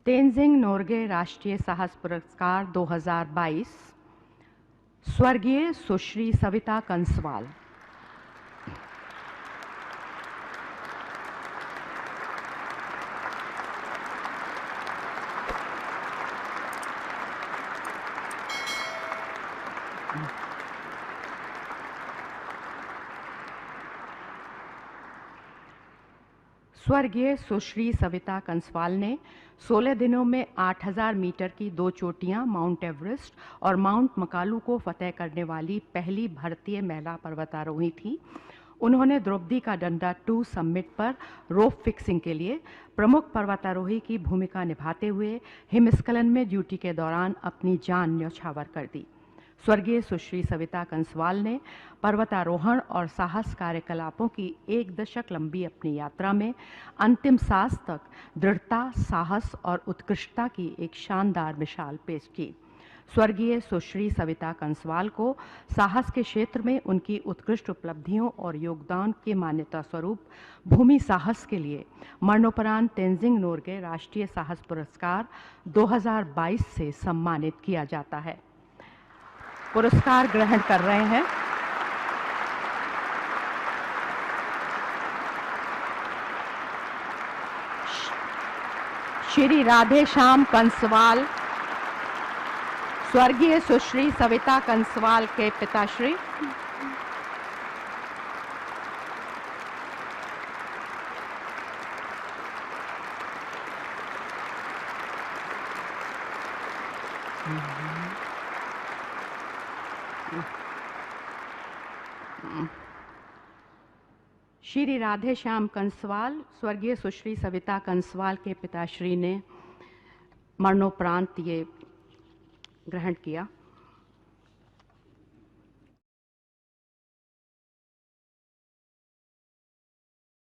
तेनजिंग नोर्गे राष्ट्रीय साहस पुरस्कार 2022 स्वर्गीय सुश्री सविता कंसवाल। स्वर्गीय सुश्री सविता कंसवाल ने 16 दिनों में 8000 मीटर की 2 चोटियां माउंट एवरेस्ट और माउंट मकालू को फतेह करने वाली पहली भारतीय महिला पर्वतारोही थी। उन्होंने द्रौपदी का डंडा 2 समिट पर रोप फिक्सिंग के लिए प्रमुख पर्वतारोही की भूमिका निभाते हुए हिमस्खलन में ड्यूटी के दौरान अपनी जान न्यौछावर कर दी। स्वर्गीय सुश्री सविता कंसवाल ने पर्वतारोहण और साहस कार्यकलापों की 1 दशक लंबी अपनी यात्रा में अंतिम सांस तक दृढ़ता, साहस और उत्कृष्टता की एक शानदार मिसाल पेश की। स्वर्गीय सुश्री सविता कंसवाल को साहस के क्षेत्र में उनकी उत्कृष्ट उपलब्धियों और योगदान के मान्यता स्वरूप भूमि साहस के लिए मरणोपरांत तेनजिंग नोर्गे राष्ट्रीय साहस पुरस्कार 2022 से सम्मानित किया जाता है। पुरस्कार ग्रहण कर रहे हैं श्री राधे श्याम कंसवाल, स्वर्गीय सुश्री सविता कंसवाल के पिताश्री। श्री राधे श्याम कंसवाल, स्वर्गीय सुश्री सविता कंसवाल के पिताश्री ने मरणोपरांत ये ग्रहण किया।